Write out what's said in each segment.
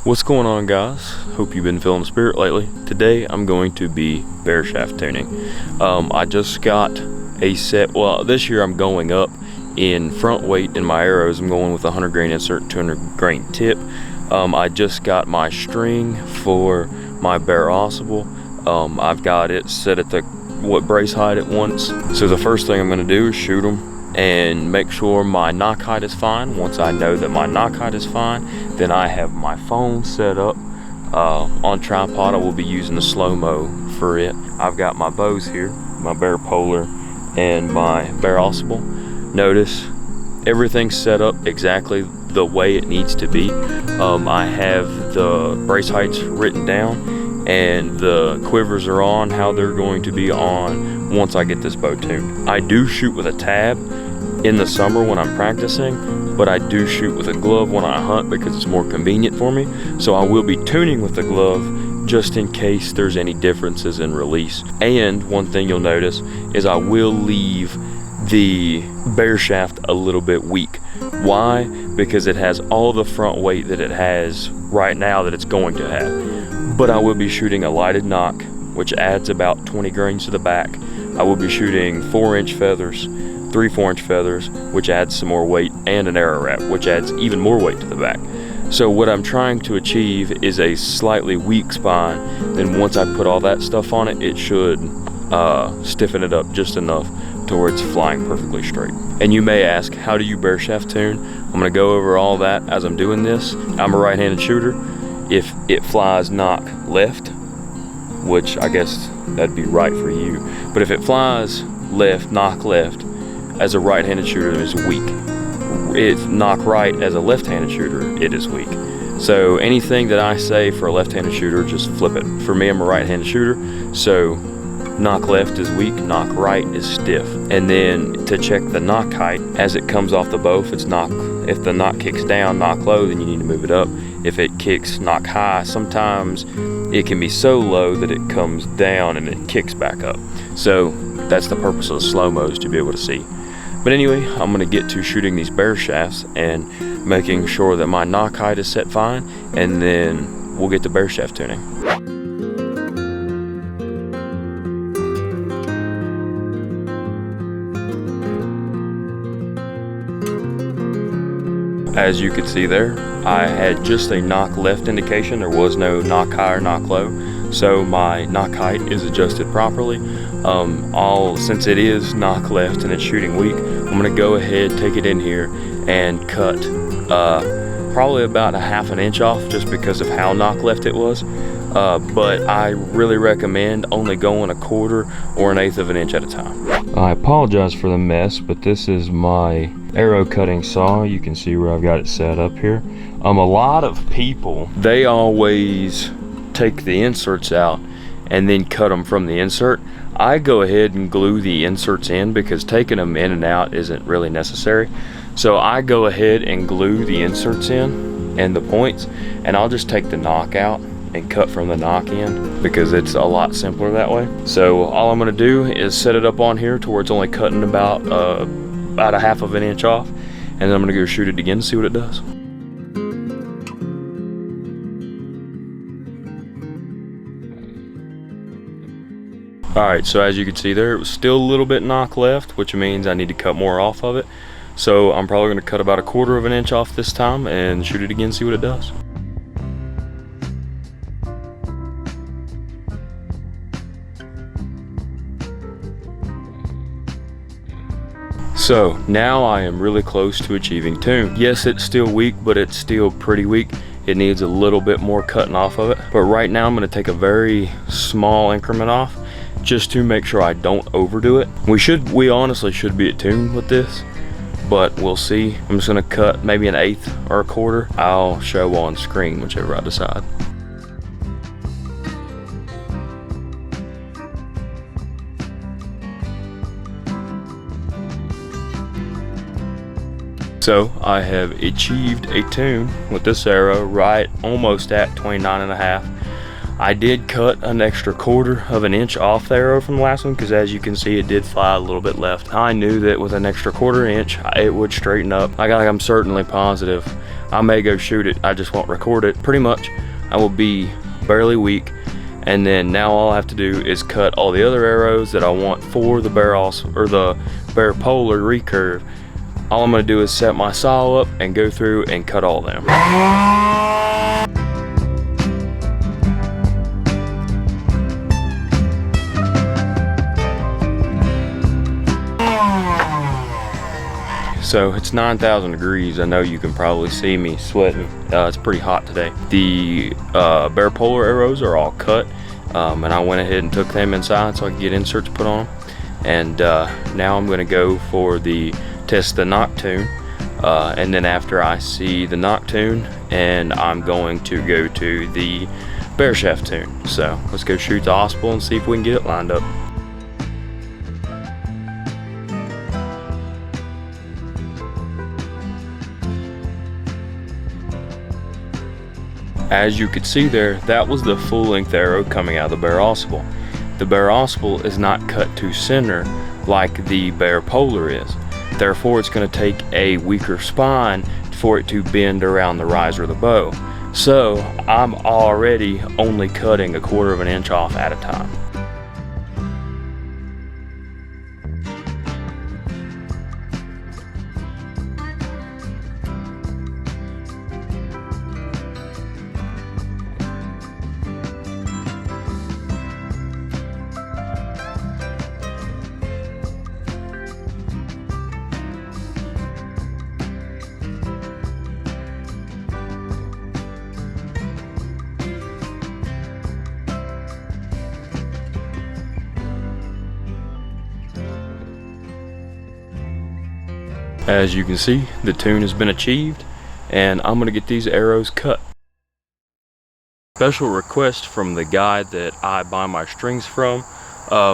What's going on, guys? Hope you've been feeling the spirit lately. Today I'm going to be Bareshaft tuning. I just got a set. Well, this year I'm going up in front weight in my arrows. I'm going with a 100 grain insert, 200 grain tip. I just got my string for my Bareshaft. I've got it set at the brace height it wants. So the first thing I'm going to do is shoot them and make sure my knock height is fine. Once I know that my knock height is fine, then I have my phone set up on tripod. I will be using the slow-mo for it. I've got my bows here, my Bear Polar and my Bareshaft. Notice everything's set up exactly the way it needs to be. I have the brace heights written down and the quivers are on how they're going to be on once I get this bow tuned. I do shoot with a tab in the summer when I'm practicing, but I do shoot with a glove when I hunt because it's more convenient for me. So I will be tuning with the glove just in case there's any differences in release. And one thing you'll notice is I will leave the Bareshaft a little bit weak. Why? Because it has all the front weight that it has right now that it's going to have. But I will be shooting a lighted knock, which adds about 20 grains to the back. I will be shooting 4-inch feathers, 3 4-inch feathers, which adds some more weight, and an arrow wrap, which adds even more weight to the back. So what I'm trying to achieve is a slightly weak spine. Then once I put all that stuff on it, it should stiffen it up just enough to where it's flying perfectly straight. And you may ask, how do you Bareshaft tune? I'm gonna go over all that as I'm doing this. I'm a right-handed shooter. If it flies knock left, which I guess that'd be right for you, but if it flies left, knock left, as a right-handed shooter, it is weak. If knock right as a left-handed shooter, it is weak. So anything that I say for a left-handed shooter, just flip it. For me, I'm a right-handed shooter, so knock left is weak, knock right is stiff. And then to check the knock height as it comes off the bow, if the knock kicks down, knock low, then you need to move it up. If it kicks knock high, sometimes it can be so low that it comes down and it kicks back up. So that's the purpose of the slow-mos, to be able to see. But anyway, I'm gonna get to shooting these Bareshafts and making sure that my knock height is set fine, and then we'll get to Bareshaft tuning. As you can see there, I had just a knock left indication. There was no knock high or knock low. So my knock height is adjusted properly. Since it is knock left and it's shooting weak, I'm gonna go ahead, take it in here and cut probably about a 1/2 inch off just because of how knock left it was. But I really recommend only going 1/4 or 1/8 of an inch at a time. I apologize for the mess, but this is my arrow cutting saw. You can see where I've got it set up here. A lot of people, they always take the inserts out and then cut them from the insert. I go ahead and glue the inserts in because taking them in and out isn't really necessary. So I go ahead and glue the inserts in and the points, and I'll just take the knock out and cut from the knock end because it's a lot simpler that way. So all I'm gonna do is set it up on here to where it's only cutting about 1/2 of an inch off, and then I'm gonna go shoot it again to see what it does. Alright, so as you can see there, it was still a little bit knock left, which means I need to cut more off of it. So I'm probably gonna cut about 1/4 of an inch off this time and shoot it again, see what it does. So now I am really close to achieving tune. Yes, it's still weak, but it's still pretty weak. It needs a little bit more cutting off of it. But right now I'm gonna take a very small increment off just to make sure I don't overdo it. We honestly should be at tune with this, but we'll see. I'm just gonna cut maybe 1/8 or 1/4. I'll show on screen, whichever I decide. So I have achieved a tune with this arrow right almost at 29.5. I did cut an extra 1/4 of an inch off the arrow from the last one, because as you can see, it did fly a little bit left. I knew that with an extra 1/4 inch, it would straighten up. I'm certainly positive. I may go shoot it, I just won't record it. Pretty much, I will be barely weak, and then now all I have to do is cut all the other arrows that I want for the Bare Polar recurve. All I'm gonna do is set my saw up and go through and cut all of them. So it's 9,000 degrees. I know you can probably see me sweating. It's pretty hot today. The Bare Polar arrows are all cut, and I went ahead and took them inside so I could get inserts put on them. And now I'm gonna go for the test the Noctune, and then after I see the Noctune, and I'm going to go to the Bareshaft tune. So let's go shoot the Ospel and see if we can get it lined up. As you could see there, that was the full length arrow coming out of the Bareshaft. The Bareshaft is not cut to center like the Bare Polar is. Therefore, it's going to take a weaker spine for it to bend around the riser of the bow. So I'm already only cutting a 1/4 of an inch off at a time. As you can see, the tune has been achieved, and I'm gonna get these arrows cut. Special request from the guy that I buy my strings from,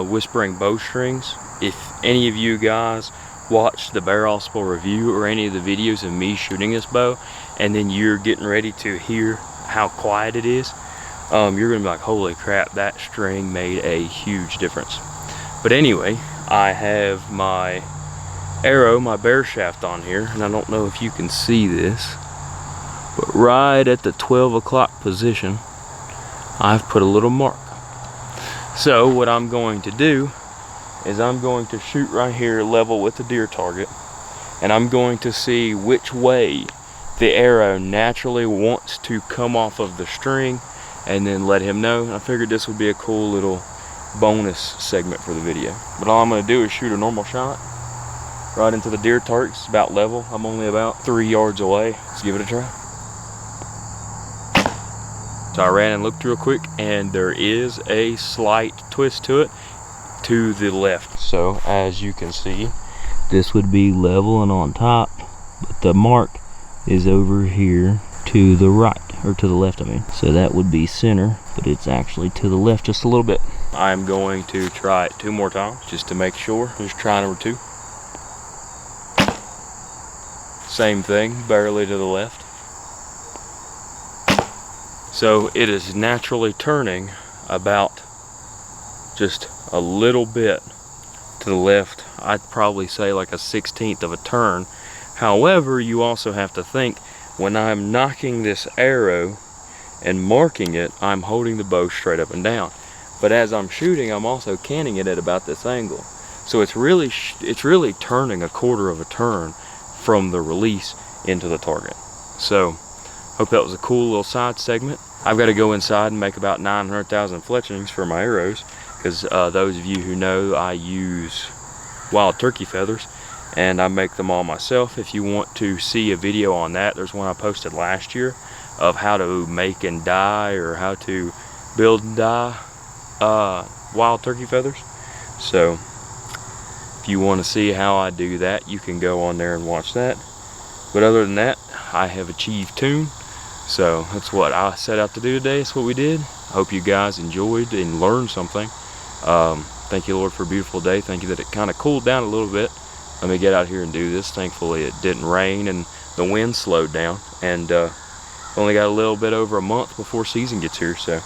Whispering Bowstrings. If any of you guys watched the Bareshaft review or any of the videos of me shooting this bow, and then you're getting ready to hear how quiet it is, you're gonna be like, holy crap, that string made a huge difference. But anyway, I have my arrow, my Bareshaft on here, and I don't know if you can see this, but right at the 12 o'clock position, I've put a little mark. So what I'm going to do is I'm going to shoot right here level with the deer target, and I'm going to see which way the arrow naturally wants to come off of the string, and then let him know. I figured this would be a cool little bonus segment for the video. But all I'm going to do is shoot a normal shot right into the deer target. It's about level. I'm only about 3 yards away. Let's give it a try. So I ran and looked real quick, and there is a slight twist to it to the left. So as you can see, this would be level and on top, but the mark is over here to the right, or to the left, I mean. So that would be center, but it's actually to the left just a little bit. I'm going to try it 2 more times just to make sure. Just try number 2. Same thing, barely to the left. So it is naturally turning about just a little bit to the left. I'd probably say like a 1/16 of a turn. However, you also have to think, when I'm knocking this arrow and marking it, I'm holding the bow straight up and down. But as I'm shooting, I'm also canning it at about this angle. So it's really turning a 1/4 of a turn from the release into the target. So hope that was a cool little side segment. I've got to go inside and make about 900,000 fletchings for my arrows, because those of you who know, I use wild turkey feathers and I make them all myself. If you want to see a video on that, there's one I posted last year of how to make and dye, or how to build and dye wild turkey feathers. So if you want to see how I do that, you can go on there and watch that. But other than that, I have achieved tune. So that's what I set out to do today. That's what we did. I hope you guys enjoyed and learned something. Thank you, Lord, for a beautiful day. Thank you that it kind of cooled down a little bit. Let me get out here and do this. Thankfully it didn't rain and the wind slowed down, and only got a little bit over a month before season gets here. So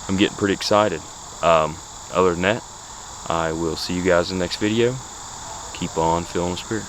I'm getting pretty excited. Other than that, I will see you guys in the next video. Keep on feeling the spirit.